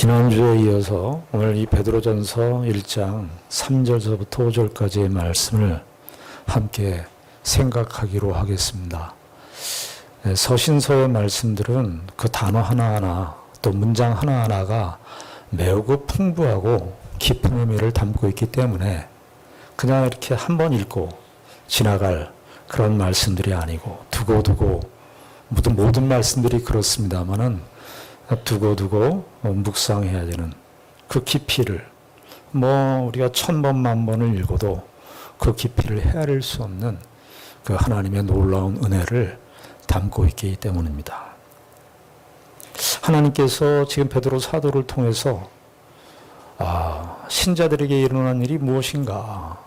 지난주에 이어서 오늘 이 베드로전서 1장 3절서부터 5절까지의 말씀을 함께 생각하기로 하겠습니다. 서신서의 말씀들은 그 단어 하나하나 또 문장 하나하나가 매우 풍부하고 깊은 의미를 담고 있기 때문에 그냥 이렇게 한번 읽고 지나갈 그런 말씀들이 아니고 두고두고 모든 말씀들이 그렇습니다만은 두고두고 묵상해야 되는 그 깊이를 우리가 1000번, 10,000번을 읽어도 그 깊이를 헤아릴 수 없는 그 하나님의 놀라운 은혜를 담고 있기 때문입니다. 하나님께서 지금 베드로 사도를 통해서 신자들에게 일어난 일이 무엇인가,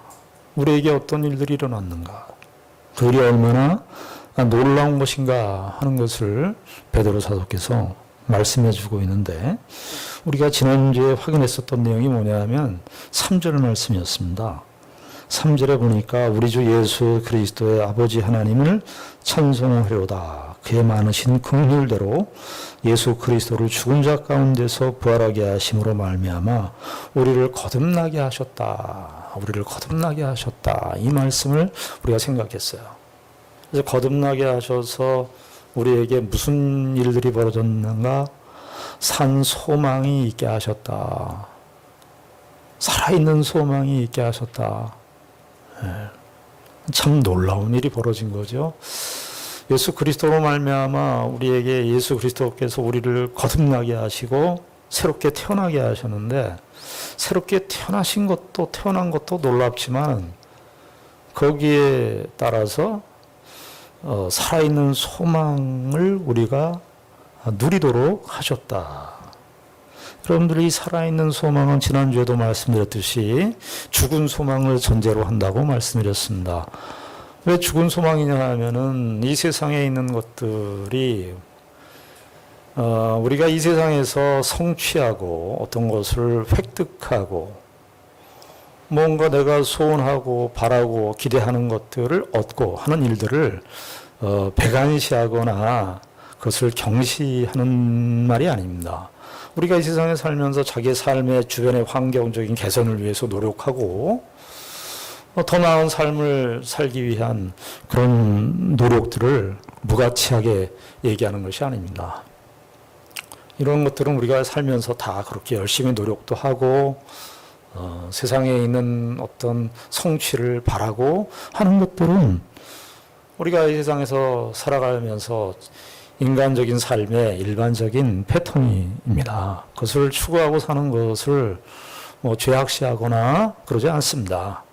우리에게 어떤 일들이 일어났는가, 그 일이 얼마나 놀라운 것인가 하는 것을 베드로 사도께서 말씀해 주고 있는데, 우리가 지난주에 확인했었던 내용이 뭐냐면 3절 말씀이었습니다. 3절에 보니까 우리 주 예수 그리스도의 아버지 하나님을 찬송하려다 그의 많으신 긍휼대로 예수 그리스도를 죽은 자 가운데서 부활하게 하심으로 말미암아 우리를 거듭나게 하셨다. 우리를 거듭나게 하셨다. 이 말씀을 우리가 생각했어요. 그래서 거듭나게 하셔서 우리에게 무슨 일들이 벌어졌는가? 산 소망이 있게 하셨다. 살아있는 소망이 있게 하셨다. 참 놀라운 일이 벌어진 거죠. 예수 그리스도로 말미암아 우리에게 예수 그리스도께서 우리를 거듭나게 하시고 새롭게 태어나게 하셨는데, 새롭게 태어난 것도 놀랍지만 거기에 따라서 살아있는 소망을 우리가 누리도록 하셨다. 여러분들이 살아있는 소망은 지난주에도 말씀드렸듯이 죽은 소망을 전제로 한다고 말씀드렸습니다. 왜 죽은 소망이냐 하면은 이 세상에 있는 것들이 우리가 이 세상에서 성취하고 어떤 것을 획득하고 뭔가 내가 소원하고 바라고 기대하는 것들을 얻고 하는 일들을 배관시하거나 그것을 경시하는 말이 아닙니다. 우리가 이 세상에 살면서 자기의 삶의 주변의 환경적인 개선을 위해서 노력하고 더 나은 삶을 살기 위한 그런 노력들을 무가치하게 얘기하는 것이 아닙니다. 이런 것들은 우리가 살면서 다 그렇게 열심히 노력도 하고 세상에 있는 어떤 성취를 바라고 하는 것들은 우리가 이 세상에서 살아가면서 인간적인 삶의 일반적인 패턴입니다. 그것을 추구하고 사는 것을 죄악시하거나 그러지 않습니다.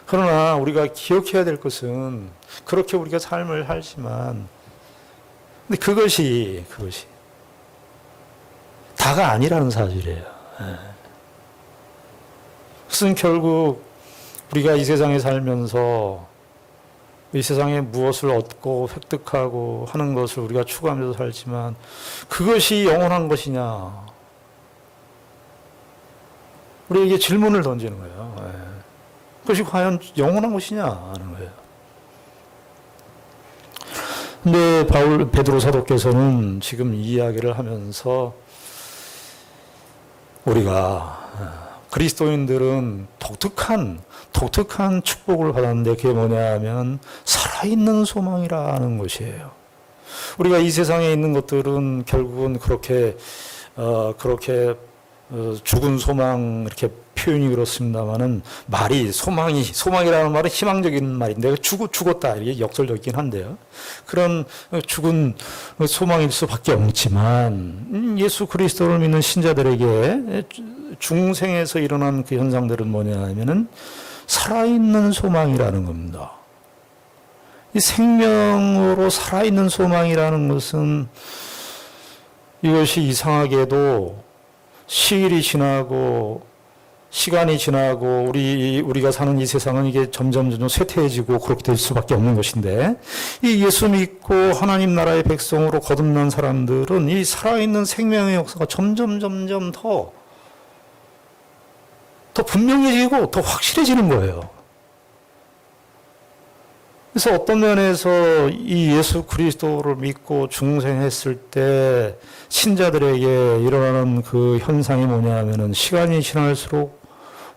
그러나 우리가 기억해야 될 것은 그렇게 우리가 삶을 살지만 근데 그것이 다가 아니라는 사실이에요. 그것은 결국 우리가 이 세상에 살면서 이 세상에 무엇을 얻고 획득하고 하는 것을 우리가 추구하면서 살지만 그것이 영원한 것이냐, 우리에게 질문을 던지는 거예요. 그것이 과연 영원한 것이냐 하는 거예요. 근데 베드로 사도께서는 지금 이 이야기를 하면서 우리가 그리스도인들은 독특한 축복을 받았는데 그게 뭐냐 하면 살아있는 소망이라는 것이에요. 우리가 이 세상에 있는 것들은 결국은 그렇게 죽은 소망 이렇게 표현이 그렇습니다만은 말이 소망이라는 말은 희망적인 말인데 죽었다 이게 역설적이긴 한데요. 그런 죽은 소망일 수밖에 없지만 예수 그리스도를 믿는 신자들에게 중생에서 일어난 그 현상들은 뭐냐 하면은 살아있는 소망이라는 겁니다. 이 생명으로 살아있는 소망이라는 것은 이것이 이상하게도 시일이 지나고 시간이 지나고 우리가 사는 이 세상은 이게 점점 쇠퇴해지고 그렇게 될 수밖에 없는 것인데, 이 예수 믿고 하나님 나라의 백성으로 거듭난 사람들은 이 살아있는 생명의 역사가 점점 더 분명해지고 더 확실해지는 거예요. 그래서 어떤 면에서 이 예수 그리스도를 믿고 중생했을 때 신자들에게 일어나는 그 현상이 뭐냐 하면은 시간이 지날수록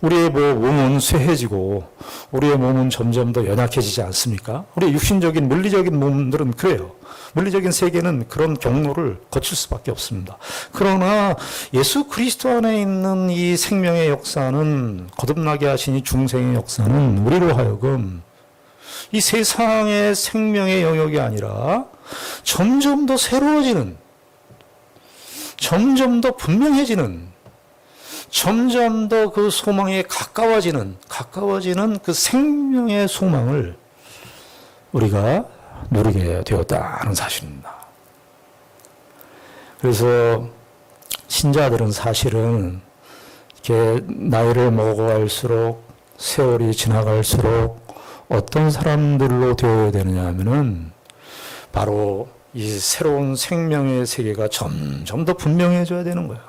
우리의 몸은 쇠해지고 우리의 몸은 점점 더 연약해지지 않습니까? 우리의 육신적인 물리적인 몸들은 그래요. 물리적인 세계는 그런 경로를 거칠 수밖에 없습니다. 그러나 예수 그리스도 안에 있는 이 생명의 역사는, 거듭나게 하신 이 중생의 역사는 우리로 하여금 이 세상의 생명의 영역이 아니라 점점 더 새로워지는, 점점 더 분명해지는, 점점 더 그 소망에 가까워지는 그 생명의 소망을 우리가 누리게 되었다는 사실입니다. 그래서 신자들은 사실은 이렇게 나이를 먹어갈수록, 세월이 지나갈수록 어떤 사람들로 되어야 되느냐 하면은 바로 이 새로운 생명의 세계가 점점 더 분명해져야 되는 거예요.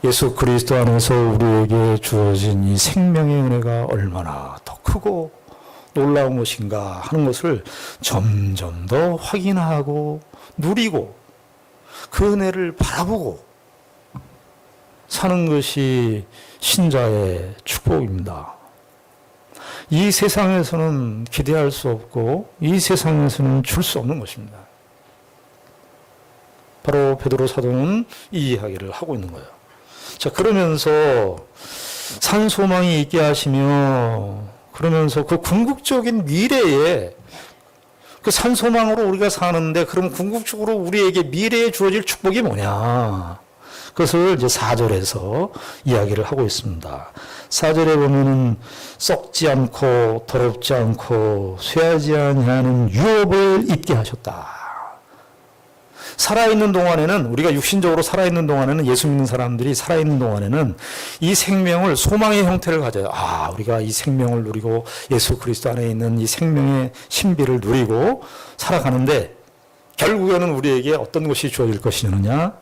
예수 그리스도 안에서 우리에게 주어진 이 생명의 은혜가 얼마나 더 크고 놀라운 것인가 하는 것을 점점 더 확인하고 누리고 그 은혜를 바라보고 사는 것이 신자의 축복입니다. 이 세상에서는 기대할 수 없고 이 세상에서는 줄 수 없는 것입니다. 바로 베드로 사도는 이 이야기를 하고 있는 거예요. 자, 그러면서 산 소망이 있게 하시며, 그러면서 그 궁극적인 미래에 그 산 소망으로 우리가 사는데, 그럼 궁극적으로 우리에게 미래에 주어질 축복이 뭐냐? 그것을 이제 4절에서 이야기를 하고 있습니다. 4절에 보면은 썩지 않고 더럽지 않고 쇠하지 아니하는 유업을 입게 하셨다. 살아있는 동안에는, 우리가 육신적으로 살아있는 동안에는, 예수 믿는 사람들이 살아있는 동안에는 이 생명을, 소망의 형태를 가져요. 아, 우리가 이 생명을 누리고 예수 그리스도 안에 있는 이 생명의 신비를 누리고 살아가는데, 결국에는 우리에게 어떤 것이 주어질 것이느냐?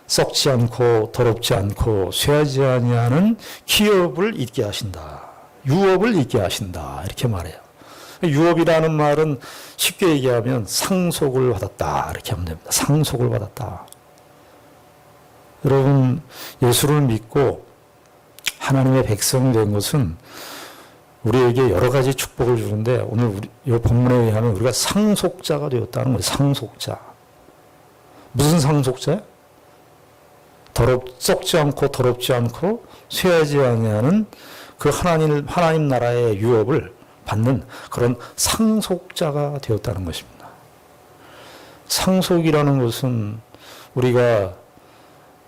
썩지 않고 더럽지 않고 쇠하지 아니하는 기업을 잊게 하신다. 유업을 잊게 하신다. 이렇게 말해요. 유업이라는 말은 쉽게 얘기하면 상속을 받았다. 이렇게 하면 됩니다. 상속을 받았다. 여러분, 예수를 믿고 하나님의 백성이 된 것은 우리에게 여러 가지 축복을 주는데, 오늘 이 본문에 의하면 우리가 상속자가 되었다는 거예요. 상속자. 무슨 상속자예요? 썩지 않고 더럽지 않고 쇠하지 아니하는 그 하나님 나라의 유업을 받는 그런 상속자가 되었다는 것입니다. 상속이라는 것은 우리가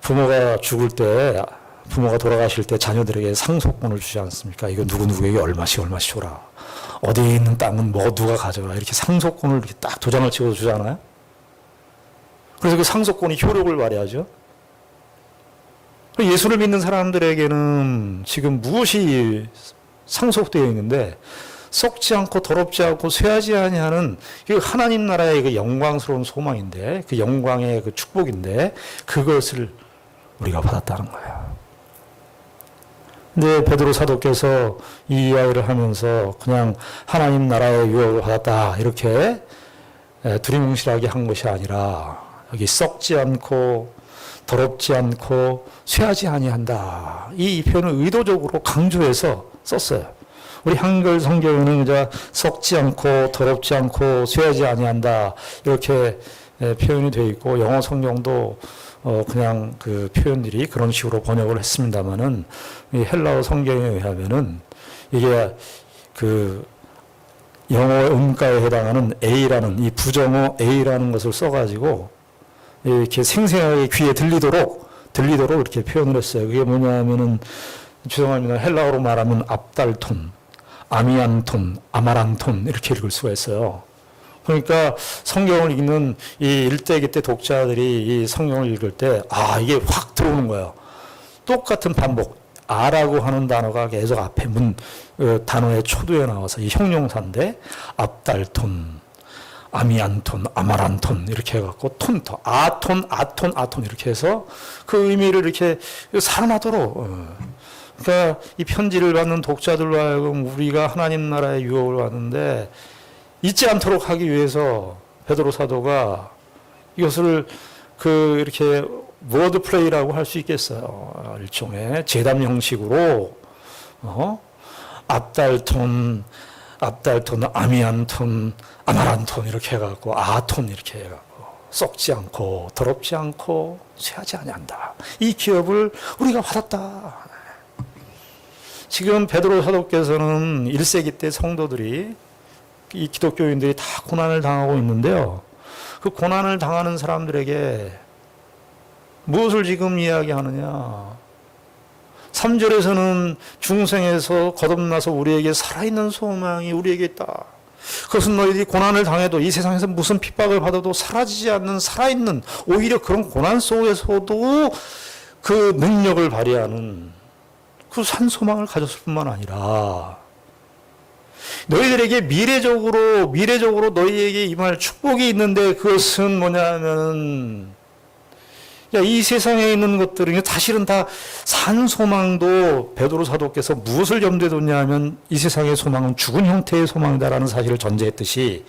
부모가 죽을 때, 부모가 돌아가실 때 자녀들에게 상속권을 주지 않습니까? 이거 누구누구에게 얼마씩 줘라. 어디에 있는 땅은 뭐 누가 가져라. 이렇게 상속권을 이렇게 딱 도장을 찍어서 주잖아요. 그래서 그 상속권이 효력을 발휘하죠. 예수를 믿는 사람들에게는 지금 무엇이 상속되어 있는데, 썩지 않고 더럽지 않고 쇠하지 아니하는 하나님 나라의 그 영광스러운 소망인데, 그 영광의 그 축복인데, 그것을 우리가 받았다는 거예요. 근데 베드로 사도께서 이 이야기를 하면서 그냥 하나님 나라의 유업을 받았다 이렇게 두리뭉실하게 한 것이 아니라, 여기 썩지 않고 더럽지 않고 쇠하지 아니한다, 이 표현을 의도적으로 강조해서 썼어요. 우리 한글 성경에는 그저 썩지 않고 더럽지 않고 쇠하지 아니한다 이렇게 표현이 되어 있고, 영어 성경도 그냥 그 표현들이 그런 식으로 번역을 했습니다만은, 이 헬라어 성경에 의하면은 이게 그 영어 음가에 해당하는 A라는 이 부정어 A라는 것을 써가지고 이렇게 생생하게 귀에 들리도록 이렇게 표현을 했어요. 그게 뭐냐 하면은, 죄송합니다, 헬라어로 말하면 압달톤, 아미안톤, 아마란톤 이렇게 읽을 수가 있어요. 그러니까 성경을 읽는 이 일대기때 독자들이 이 성경을 읽을 때, 아, 이게 확 들어오는 거예요. 똑같은 반복. 아라고 하는 단어가 계속 앞에 단어의 초두에 나와서 이 형용사인데, 압달톤, 아미안톤, 아마란톤 이렇게 해갖고 톤터, 아톤 이렇게 해서 그 의미를 이렇게 살아나도록 그러니까 이 편지를 받는 독자들로 하여금 우리가 하나님 나라의 유업을 받는데 잊지 않도록 하기 위해서 베드로 사도가 이것을 이렇게 워드 플레이라고 할 수 있겠어요. 일종의 재담 형식으로 앞달톤, 아미안톤, 아마란톤 이렇게 해갖고 아톤 이렇게 해갖고 썩지 않고 더럽지 않고 쇠하지 아니한다. 이 기업을 우리가 받았다. 지금 베드로 사도께서는 1세기 때 성도들이 이 기독교인들이 다 고난을 당하고 있는데요. 그 고난을 당하는 사람들에게 무엇을 지금 이야기하느냐. 3절에서는 중생에서 거듭나서 우리에게 살아있는 소망이 우리에게 있다. 그것은 너희들이 고난을 당해도 이 세상에서 무슨 핍박을 받아도 사라지지 않는 살아있는 오히려 그런 고난 속에서도 그 능력을 발휘하는 그 산 소망을 가졌을 뿐만 아니라 너희들에게 미래적으로 너희에게 임할 축복이 있는데 그것은 뭐냐면 이 세상에 있는 것들은 사실은 다 산 소망도 베드로 사도께서 무엇을 염두에 뒀냐 하면 이 세상의 소망은 죽은 형태의 소망이다라는 사실을 전제했듯이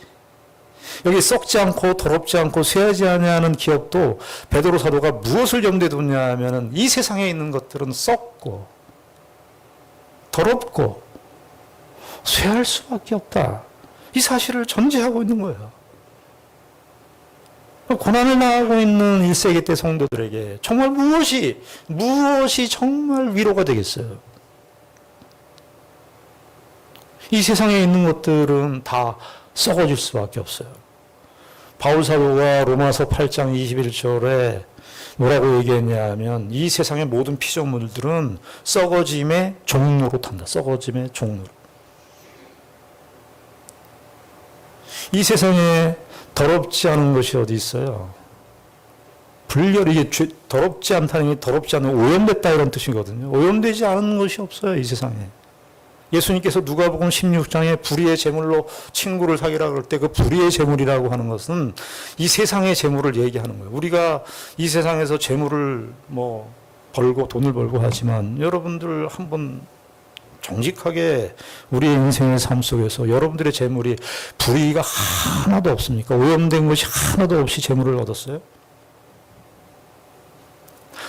여기 썩지 않고 더럽지 않고 쇠하지 아니하는 기업도 베드로 사도가 무엇을 염두에 뒀냐 하면 이 세상에 있는 것들은 썩고 더럽고 쇠할 수밖에 없다. 이 사실을 전제하고 있는 거예요. 고난을 당하고 있는 1세기 때 성도들에게 정말 무엇이 정말 위로가 되겠어요? 이 세상에 있는 것들은 다 썩어질 수밖에 없어요. 바울 사도가 로마서 8장 21절에 뭐라고 얘기했냐 하면 이 세상의 모든 피조물들은 썩어짐의 종로로 탄다. 썩어짐의 종로로. 이 세상에 더럽지 않은 것이 어디 있어요? 이게 더럽지 않다는 게 더럽지 않은 오염됐다 이런 뜻이거든요. 오염되지 않은 것이 없어요, 이 세상에. 예수님께서 누가복음 16장에 불의의 제물로 친구를 사귀라 그럴 때 그 불의의 제물이라고 하는 것은 이 세상의 제물을 얘기하는 거예요. 우리가 이 세상에서 제물을 벌고 돈을 벌고 하지만 여러분들 한번 정직하게 우리의 인생의 삶 속에서 여러분들의 재물이 불의가 하나도 없습니까? 오염된 것이 하나도 없이 재물을 얻었어요?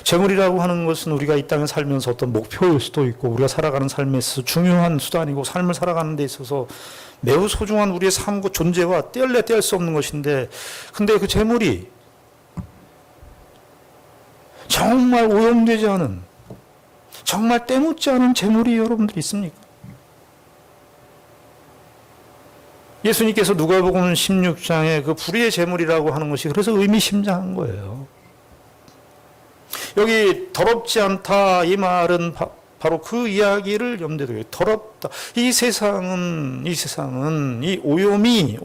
재물이라고 하는 것은 우리가 이 땅에 살면서 어떤 목표일 수도 있고 우리가 살아가는 삶에 있어서 중요한 수단이고 삶을 살아가는 데 있어서 매우 소중한 우리의 삶과 존재와 떼할래 떼할 수 없는 것인데 근데 그 재물이 정말 오염되지 않은 정말 때묻지 않은 재물이 여러분들 있습니까? 예수님께서 누가복음 16장에 그 불의의 재물이라고 하는 것이 그래서 의미심장한 거예요. 여기 더럽지 않다 이 말은 바로 그 이야기를 염두에 두고 더럽다. 이 세상은 이 오염이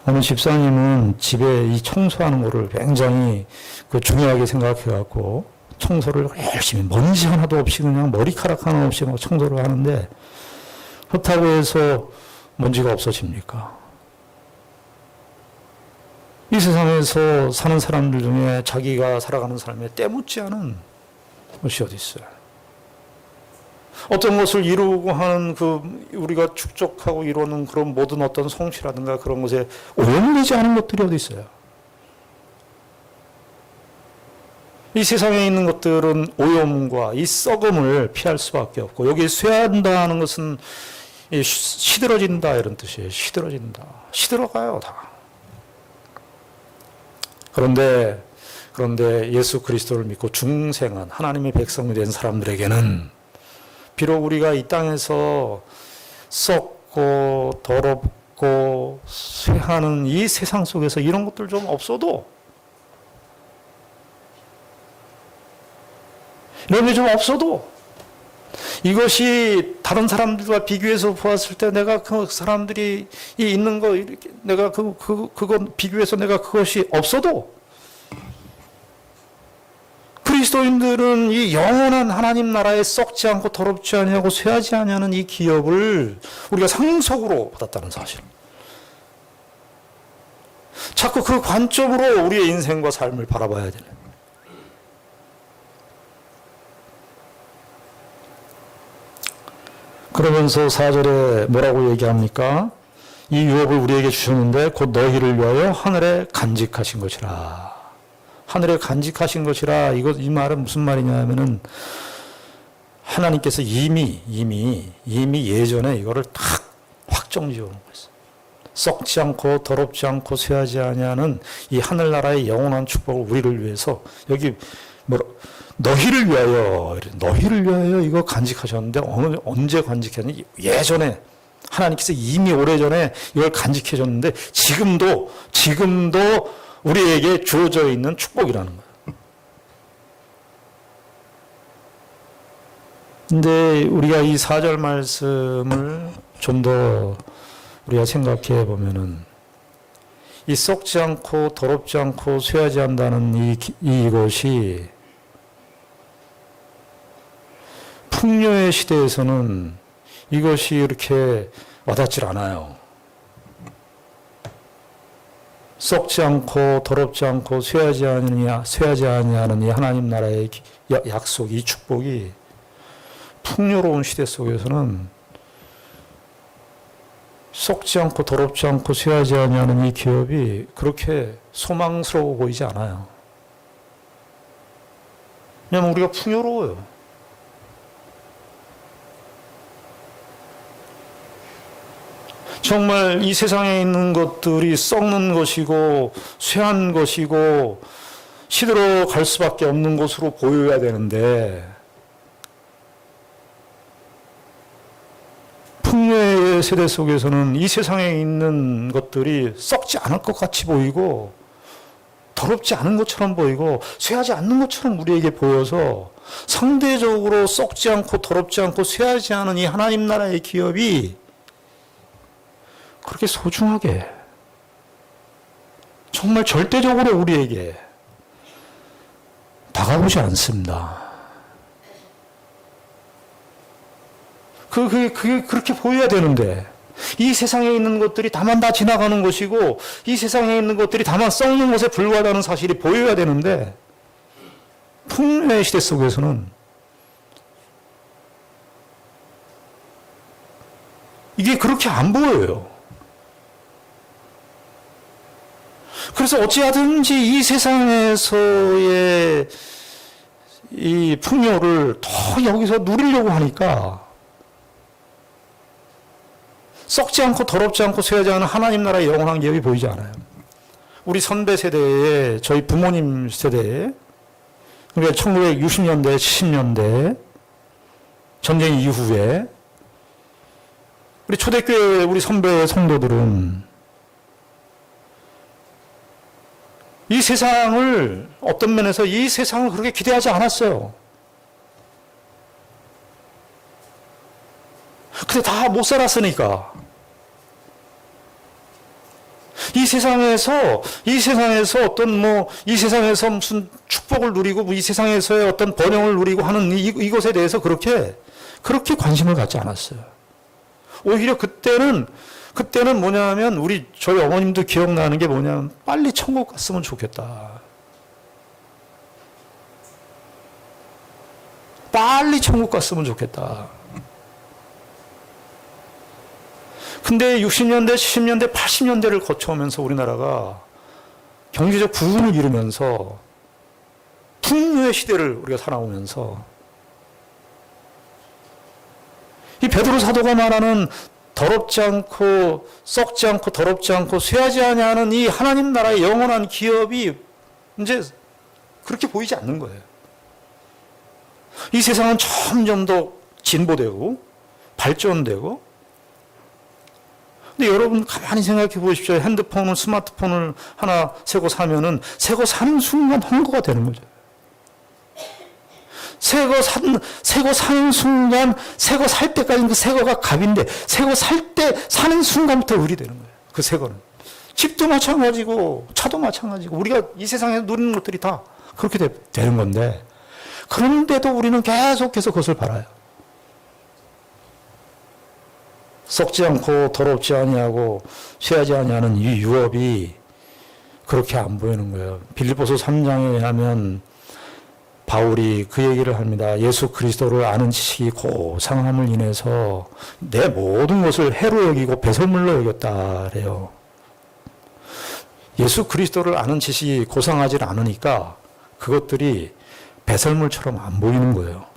어느 집사님은 집에 이 청소하는 거를 굉장히 중요하게 생각해갖고 청소를 열심히 먼지 하나도 없이 그냥 머리카락 하나 없이 막 청소를 하는데 그렇다고 해서 먼지가 없어집니까? 이 세상에서 사는 사람들 중에 자기가 살아가는 삶에 때묻지 않은 것이 어디 있어요? 어떤 것을 이루고 하는 우리가 축적하고 이루는 그런 모든 어떤 성취라든가 그런 것에 오염되지 않은 것들이 어디 있어요? 이 세상에 있는 것들은 오염과 이 썩음을 피할 수밖에 없고 여기 쇠한다는 것은 시들어진다 이런 뜻이에요. 시들어진다. 시들어가요 다. 그런데 예수 그리스도를 믿고 중생한 하나님의 백성이 된 사람들에게는 비록 우리가 이 땅에서 썩고 더럽고 쇠하는 이 세상 속에서 이런 것들 좀 없어도 이런 게 좀 없어도 이것이 다른 사람들과 비교해서 보았을 때 내가 그 사람들이 있는 거 이렇게 내가 그건 비교해서 내가 그것이 없어도 그리스도인들은 이 영원한 하나님 나라에 썩지 않고 더럽지 아니하고 쇠하지 아니하는 이 기업을 우리가 상속으로 받았다는 사실. 자꾸 그 관점으로 우리의 인생과 삶을 바라봐야 되는. 그러면서 4절에 뭐라고 얘기합니까? 이 유업을 우리에게 주셨는데 곧 너희를 위하여 하늘에 간직하신 것이라. 하늘에 간직하신 것이라. 이 말은 무슨 말이냐 하면은 하나님께서 이미 예전에 이거를 딱 확정 지어 놓은 거였어요. 썩지 않고 더럽지 않고 쇠하지 아니하는 이 하늘나라의 영원한 축복을 우리를 위해서 여기 너희를 위하여 이거 간직하셨는데 언제 간직했니? 예전에 하나님께서 이미 오래전에 이걸 간직해 줬는데 지금도 우리에게 주어져 있는 축복이라는 거예요. 근데 우리가 이 4절 말씀을 좀 더 우리가 생각해 보면은 이 썩지 않고 더럽지 않고 쇠하지 않다는 이것이 풍요의 시대에서는 이것이 이렇게 와닿질 않아요. 썩지 않고 더럽지 않고 쇠하지 아니하는 이 하나님 나라의 약속, 이 축복이 풍요로운 시대 속에서는 썩지 않고 더럽지 않고 쇠하지 아니하는 이 기업이 그렇게 소망스러워 보이지 않아요. 왜냐하면 우리가 풍요로워요. 정말 이 세상에 있는 것들이 썩는 것이고 쇠한 것이고 시들어 갈 수밖에 없는 것으로 보여야 되는데 풍요의 세대 속에서는 이 세상에 있는 것들이 썩지 않을 것 같이 보이고 더럽지 않은 것처럼 보이고 쇠하지 않는 것처럼 우리에게 보여서 상대적으로 썩지 않고 더럽지 않고 쇠하지 않은 이 하나님 나라의 기업이 그렇게 소중하게 정말 절대적으로 우리에게 다가오지 않습니다. 그게 그렇게 보여야 되는데 이 세상에 있는 것들이 다만 다 지나가는 것이고 이 세상에 있는 것들이 다만 썩는 것에 불과하다는 사실이 보여야 되는데 풍요의 시대 속에서는 이게 그렇게 안 보여요. 그래서 어찌하든지 이 세상에서의 이 풍요를 더 여기서 누리려고 하니까 썩지 않고 더럽지 않고 쇠하지 않은 하나님 나라의 영원한 기업이 보이지 않아요. 우리 선배 세대에 저희 부모님 세대에 그러니까 1960년대 70년대 전쟁 이후에 우리 초대교회 우리 선배 성도들은 이 세상을 어떤 면에서 이 세상을 그렇게 기대하지 않았어요. 근데 다 못 살았으니까 이 세상에서 어떤 이 세상에서 무슨 축복을 누리고 이 세상에서의 어떤 번영을 누리고 하는 이것에 대해서 그렇게 관심을 갖지 않았어요. 오히려 그때는 뭐냐면 저희 어머님도 기억나는 게 뭐냐면 빨리 천국 갔으면 좋겠다. 빨리 천국 갔으면 좋겠다. 근데 60년대, 70년대, 80년대를 거쳐오면서 우리나라가 경제적 부흥을 이루면서 풍요의 시대를 우리가 살아오면서 이 베드로 사도가 말하는 더럽지 않고 썩지 않고 더럽지 않고 쇠하지 아니하는 이 하나님 나라의 영원한 기업이 이제 그렇게 보이지 않는 거예요. 이 세상은 점점 더 진보되고 발전되고 근데 여러분 가만히 생각해 보십시오. 핸드폰을 스마트폰을 하나 새거 사면은 새거 사는 순간 헌거가 되는 거죠. 새거 사는 순간 새거 살 때까지는 그 새거가 값인데 새거 사는 순간부터 을이 되는 거예요. 그 새거는. 집도 마찬가지고 차도 마찬가지고 우리가 이 세상에서 누리는 것들이 다 그렇게 되는 건데 그런데도 우리는 계속해서 그것을 바라요. 썩지 않고 더럽지 아니하고 쇠하지 아니하는 이 유업이 그렇게 안 보이는 거예요. 빌립보서 3장에 하면 바울이 그 얘기를 합니다. 예수 그리스도를 아는 지식이 고상함을 인해서 내 모든 것을 해로 여기고 배설물로 여겼다 그래요. 예수 그리스도를 아는 지식이 고상하지 않으니까 그것들이 배설물처럼 안 보이는 거예요.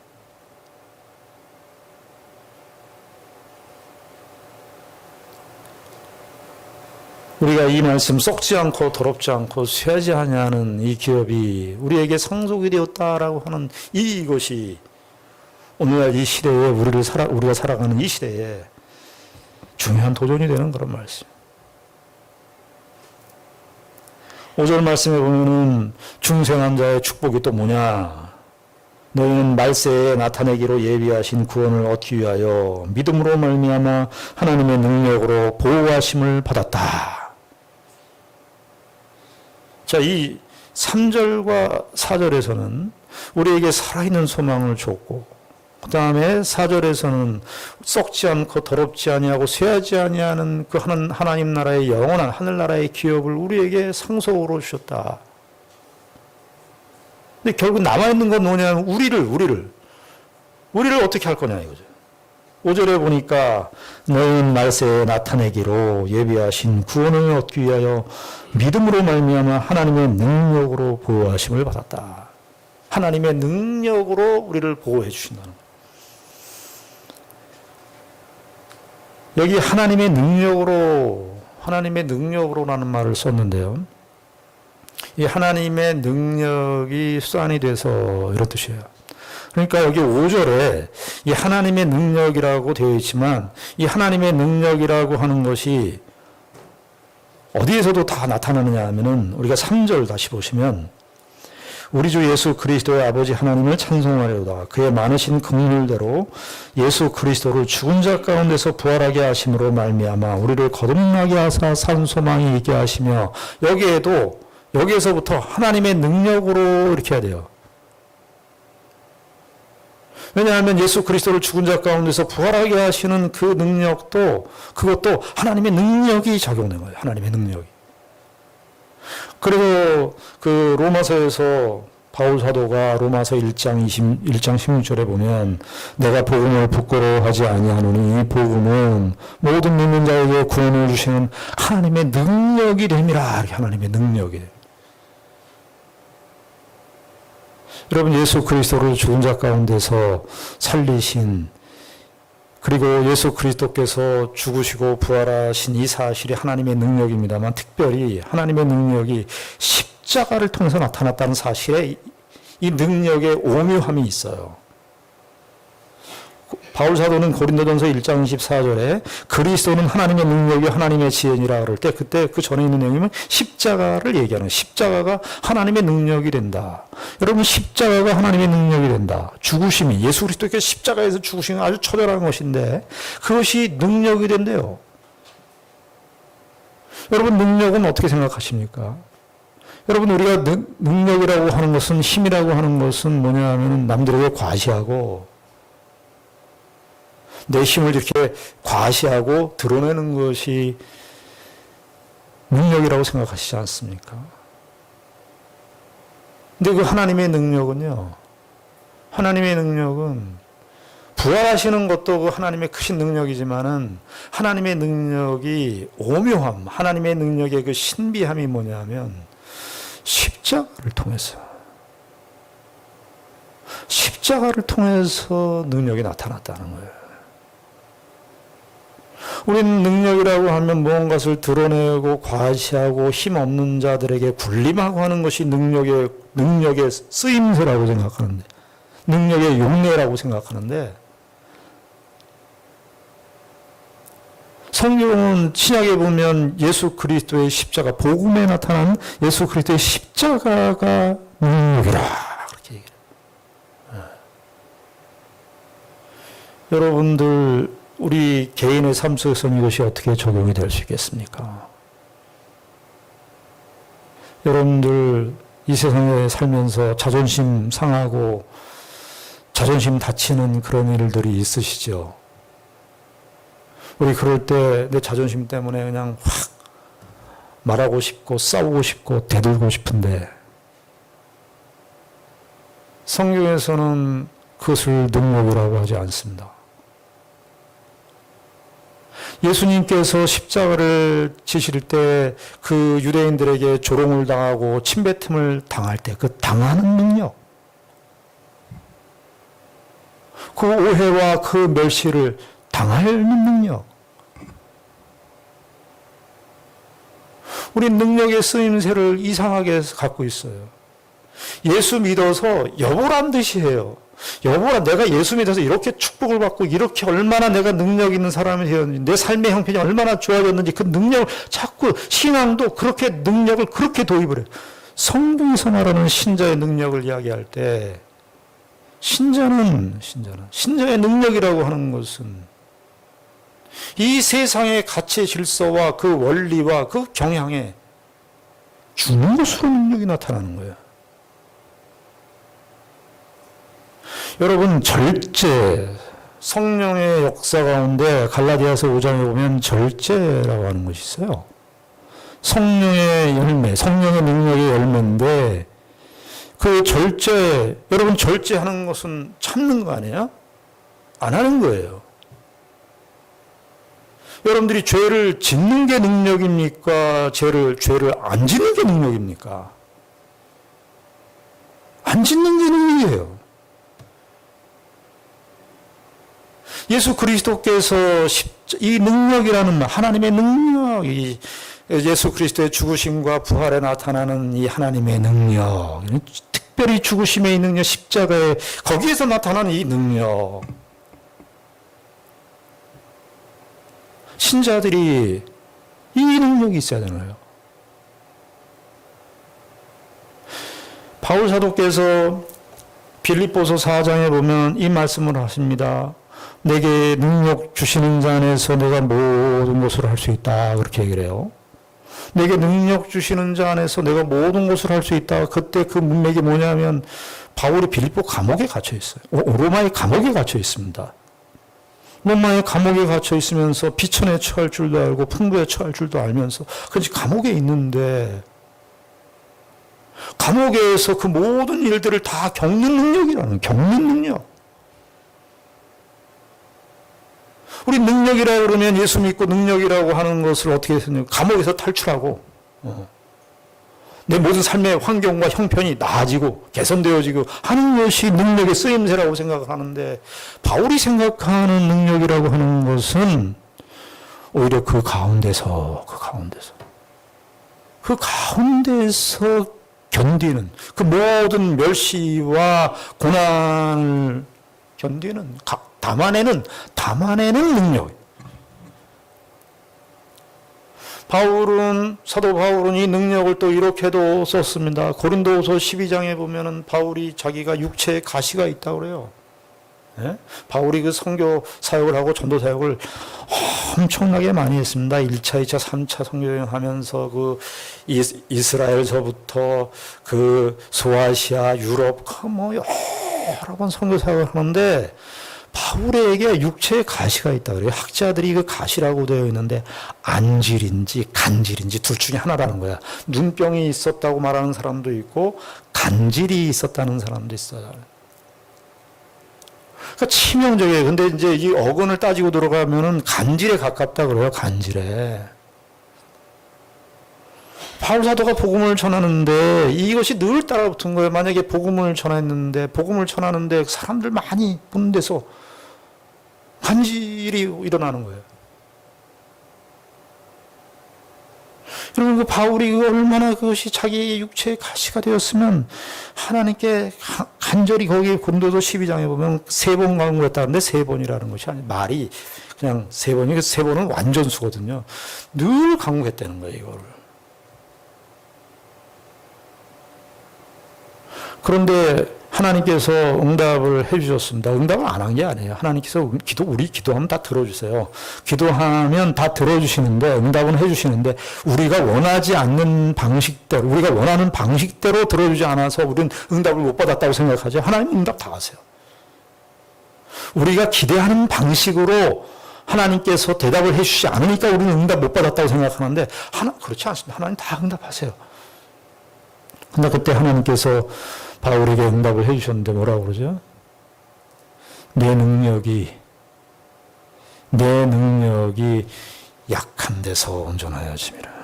우리가 이 말씀 썩지 않고 더럽지 않고 쇠하지 아니하는 이 기업이 우리에게 상속이 되었다라고 하는 이것이 오늘날 이 시대에 우리가 살아가는 이 시대에 중요한 도전이 되는 그런 말씀. 5절 말씀에 보면은 중생한 자의 축복이 또 뭐냐? 너희는 말세에 나타내기로 예비하신 구원을 얻기 위하여 믿음으로 말미암아 하나님의 능력으로 보호하심을 받았다. 자, 이 3절과 4절에서는 우리에게 살아있는 소망을 줬고, 그 다음에 4절에서는 썩지 않고 더럽지 아니하고 쇠하지 아니하는 그 하나님 나라의 영원한 하늘나라의 기업을 우리에게 상속으로 주셨다. 근데 결국 남아있는 건 뭐냐면 우리를 어떻게 할 거냐 이거죠. 5절에 보니까 너희는 말세에 나타내기로 예비하신 구원을 얻기 위하여 믿음으로 말미암아 하나님의 능력으로 보호하심을 받았다. 하나님의 능력으로 우리를 보호해 주신다는 거예요. 여기 하나님의 능력으로라는 말을 썼는데요. 이 하나님의 능력이 수단이 돼서 이런 뜻이에요. 그러니까 여기 5절에 이 하나님의 능력이라고 되어 있지만 이 하나님의 능력이라고 하는 것이 어디에서도 다 나타나느냐 하면은 우리가 3절 다시 보시면 우리 주 예수 그리스도의 아버지 하나님을 찬송하려다 그의 많으신 긍휼대로 예수 그리스도를 죽은 자 가운데서 부활하게 하심으로 말미암아 우리를 거듭나게 하사 산 소망이 있게 하시며 여기에서부터 하나님의 능력으로 이렇게 해야 돼요. 왜냐하면 예수 그리스도를 죽은 자 가운데서 부활하게 하시는 그 능력도 그것도 하나님의 능력이 작용된 거예요. 하나님의 능력이. 그래서 그 로마서에서 바울 사도가 로마서 1장 16절에 보면 내가 복음을 부끄러워하지 아니하노니 이 복음은 모든 믿는 자에게 구원을 주시는 하나님의 능력이 됨이라. 하나님의 능력이 돼요. 여러분 예수 그리스도를 죽은 자 가운데서 살리신 그리고 예수 그리스도께서 죽으시고 부활하신 이 사실이 하나님의 능력입니다만 특별히 하나님의 능력이 십자가를 통해서 나타났다는 사실에 이 능력의 오묘함이 있어요. 바울 사도는 고린도전서 1장 24절에 그리스도는 하나님의 능력이 하나님의 지혜니라 그럴 때 그때 그 전에 있는 내용이면 십자가를 얘기하는 십자가가 하나님의 능력이 된다. 여러분 십자가가 하나님의 능력이 된다. 죽으심이 예수 그리스도께서 십자가에서 죽으신 건 아주 처절한 것인데 그것이 능력이 된대요. 여러분 능력은 어떻게 생각하십니까? 여러분 우리가 능력이라고 하는 것은 힘이라고 하는 것은 뭐냐 하면 남들에게 과시하고 내 힘을 이렇게 과시하고 드러내는 것이 능력이라고 생각하시지 않습니까? 근데 그 하나님의 능력은요, 하나님의 능력은 부활하시는 것도 그 하나님의 크신 능력이지만은 하나님의 능력이 오묘함, 하나님의 능력의 그 신비함이 뭐냐면 십자가를 통해서 능력이 나타났다는 거예요. 우리는 능력이라고 하면 무언가를 드러내고 과시하고 힘없는 자들에게 군림하고 하는 것이 능력의 쓰임새라고 생각하는데, 능력의 용례라고 생각하는데, 성경은 신약에 보면 예수 그리스도의 십자가, 복음에 나타난 예수 그리스도의 십자가가 능력이라 그렇게 얘기해요. 여러분들 우리 개인의 삶 속에서는 이것이 어떻게 적용이 될 수 있겠습니까? 여러분들 이 세상에 살면서 자존심 상하고 자존심 다치는 그런 일들이 있으시죠? 우리 그럴 때 내 자존심 때문에 그냥 확 말하고 싶고 싸우고 싶고 대들고 싶은데 성경에서는 그것을 능력이라고 하지 않습니다. 예수님께서 십자가를 지실 때 그 유대인들에게 조롱을 당하고 침뱉음을 당할 때 그 당하는 능력, 그 오해와 그 멸시를 당하는 능력, 우리 능력의 쓰임새를 이상하게 갖고 있어요. 예수 믿어서 여보란 듯이 해요. 여보라, 내가 예수 믿어서 이렇게 축복을 받고 이렇게 얼마나 내가 능력 있는 사람이 되었는지, 내 삶의 형편이 얼마나 좋아졌는지 그 능력을 자꾸, 신앙도 그렇게 능력을 그렇게 도입을 해요. 성경에서 말하는 신자의 능력을 이야기할 때 신자의 능력이라고 하는 것은 이 세상의 가치 질서와 그 원리와 그 경향에 주는 것으로 능력이 나타나는 거예요. 여러분, 절제, 성령의 역사 가운데 갈라디아서 5장에 보면 절제라고 하는 것이 있어요. 성령의 열매, 성령의 능력의 열매인데 그 절제, 여러분 절제하는 것은 참는 거 아니에요? 안 하는 거예요. 여러분들이 죄를 짓는 게 능력입니까? 죄를 안 짓는 게 능력입니까? 안 짓는 게 능력이에요. 예수 그리스도께서 이 능력이라는 말, 하나님의 능력, 이 예수 그리스도의 죽으심과 부활에 나타나는 이 하나님의 능력, 특별히 죽으심의 이 능력, 십자가에 거기에서 나타나는 이 능력, 신자들이 이 능력이 있어야 되는 거예요. 바울 사도께서 빌립보서 4장에 보면 이 말씀을 하십니다. 내게 능력 주시는 자 안에서 내가 모든 것을 할 수 있다. 그렇게 얘기를 해요. 내게 능력 주시는 자 안에서 내가 모든 것을 할 수 있다. 그때 그 문맥이 뭐냐면 바울이 빌립보 감옥에 갇혀 있어요. 로마의 감옥에 갇혀 있습니다. 로마의 감옥에 갇혀 있으면서 비천에 처할 줄도 알고 풍부에 처할 줄도 알면서 그렇지 감옥에 있는데 감옥에서 그 모든 일들을 다 겪는 능력이라는 겪는 능력. 우리 능력이라고 그러면 예수 믿고 능력이라고 하는 것을 어떻게 했느냐. 감옥에서 탈출하고 내 모든 삶의 환경과 형편이 나아지고 개선되어지고 하는 것이 능력의 쓰임새라고 생각을 하는데 바울이 생각하는 능력이라고 하는 것은 오히려 그 가운데서 견디는 그 모든 멸시와 고난을 견디는 담아내는 능력. 사도 바울은 이 능력을 또 이렇게도 썼습니다. 고린도후서 12장에 보면은 바울이 자기가 육체에 가시가 있다고 그래요. 네? 바울이 그 선교 사역을 하고 전도 사역을 엄청나게 많이 했습니다. 1차, 2차, 3차 선교 여행 하면서 그 이스라엘서부터 그 소아시아, 유럽 뭐 여러 번 선교 사역을 하는데 바울에게 육체에 가시가 있다 그래요. 학자들이 그 가시라고 되어 있는데 안질인지 간질인지 둘 중에 하나라는 거야. 눈병이 있었다고 말하는 사람도 있고 간질이 있었다는 사람도 있어요. 그러니까 치명적이에요. 근데 이제 이 어근을 따지고 들어가면은 간질에 가깝다 그래요. 간질에. 바울 사도가 복음을 전하는데 이것이 늘 따라붙은 거예요. 만약에 복음을 전하는데 사람들 많이 보는 데서 간질이 일어나는 거예요. 여러분, 그 바울이 얼마나 그것이 자기의 육체의 가시가 되었으면 하나님께 간절히 거기 고린도서 12장에 보면 3번 간구했다는데 3번이라는 것이 아니에요. 말이 그냥 3번이, 3번은 완전수거든요. 늘 간구했다는 거예요, 이거를. 그런데 하나님께서 응답을 해주셨습니다. 응답을 안 한 게 아니에요. 하나님께서 우리 기도하면 다 들어주세요. 기도하면 다 들어주시는데, 응답은 해주시는데, 우리가 원하지 않는 방식대로, 우리가 원하는 방식대로 들어주지 않아서 우리는 응답을 못 받았다고 생각하죠. 하나님 응답 다 하세요. 우리가 기대하는 방식으로 하나님께서 대답을 해주시지 않으니까 우리는 응답 못 받았다고 생각하는데, 그렇지 않습니다. 하나님 다 응답하세요. 근데 그때 하나님께서 바울에게 응답을 해주셨는데 뭐라고 그러죠? 내 능력이 약한 데서 온전하여짐이라.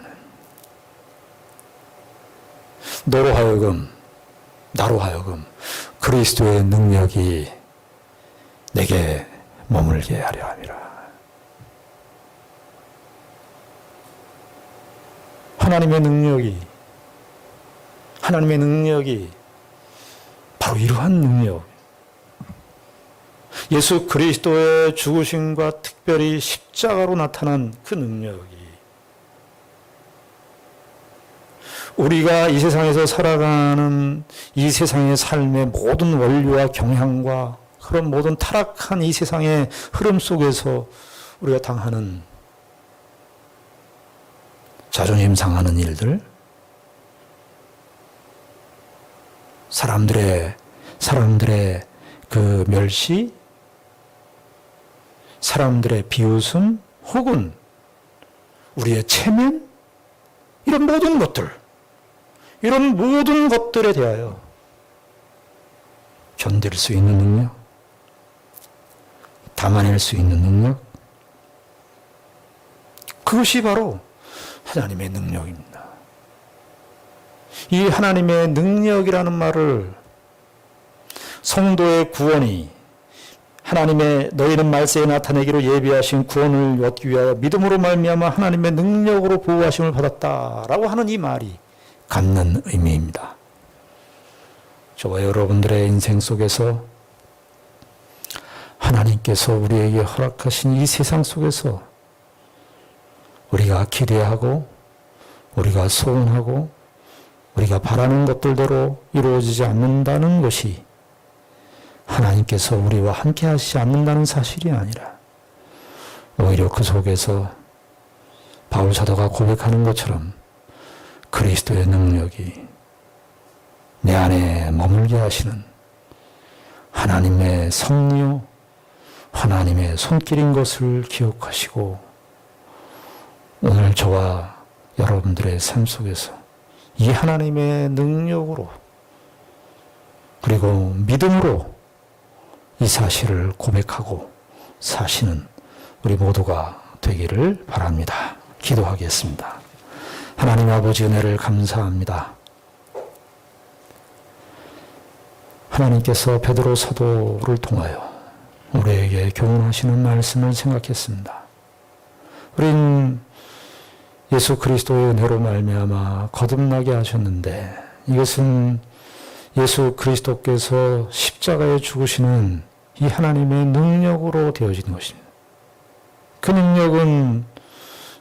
나로 하여금 그리스도의 능력이 내게 머물게 하려 함이라. 하나님의 능력이 바로 이러한 능력. 예수 그리스도의 죽으심과 특별히 십자가로 나타난 그 능력이 우리가 이 세상에서 살아가는 이 세상의 삶의 모든 원리와 경향과 그런 모든 타락한 이 세상의 흐름 속에서 우리가 당하는 자존심 상하는 일들, 사람들의 그 멸시, 사람들의 비웃음, 혹은 우리의 체면, 이런 모든 것들에 대하여 견딜 수 있는 능력, 담아낼 수 있는 능력, 그것이 바로 하나님의 능력입니다. 이 하나님의 능력이라는 말을 성도의 구원이 하나님의 너희는 말세에 나타내기로 예비하신 구원을 얻기 위하여 믿음으로 말미암아 하나님의 능력으로 보호하심을 받았다라고 하는 이 말이 갖는 의미입니다. 저와 여러분들의 인생 속에서 하나님께서 우리에게 허락하신 이 세상 속에서 우리가 기대하고 우리가 소원하고 우리가 바라는 것들대로 이루어지지 않는다는 것이 하나님께서 우리와 함께 하시지 않는다는 사실이 아니라 오히려 그 속에서 바울 사도가 고백하는 것처럼 그리스도의 능력이 내 안에 머물게 하시는 하나님의 섭리요, 하나님의 손길인 것을 기억하시고 오늘 저와 여러분들의 삶 속에서 이 하나님의 능력으로 그리고 믿음으로 이 사실을 고백하고 사시는 우리 모두가 되기를 바랍니다. 기도하겠습니다. 하나님 아버지 은혜를 감사합니다. 하나님께서 베드로 사도를 통하여 우리에게 교훈하시는 말씀을 생각했습니다. 우린 예수 그리스도의 은혜로 말미암아 거듭나게 하셨는데 이것은 예수 그리스도께서 십자가에 죽으시는 이 하나님의 능력으로 되어지는 것입니다. 그 능력은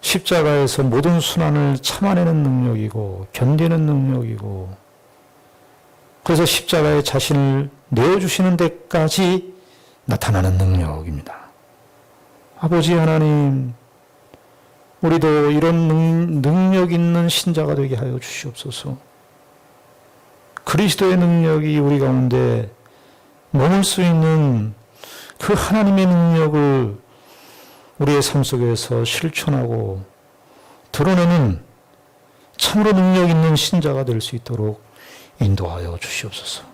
십자가에서 모든 순환을 참아내는 능력이고 견디는 능력이고 그래서 십자가에 자신을 내어주시는 데까지 나타나는 능력입니다. 아버지 하나님, 우리도 이런 능력 있는 신자가 되게 하여 주시옵소서. 그리스도의 능력이 우리 가운데 머물 수 있는 그 하나님의 능력을 우리의 삶 속에서 실천하고 드러내는 참으로 능력 있는 신자가 될 수 있도록 인도하여 주시옵소서.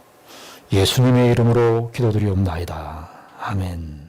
예수님의 이름으로 기도드리옵나이다. 아멘.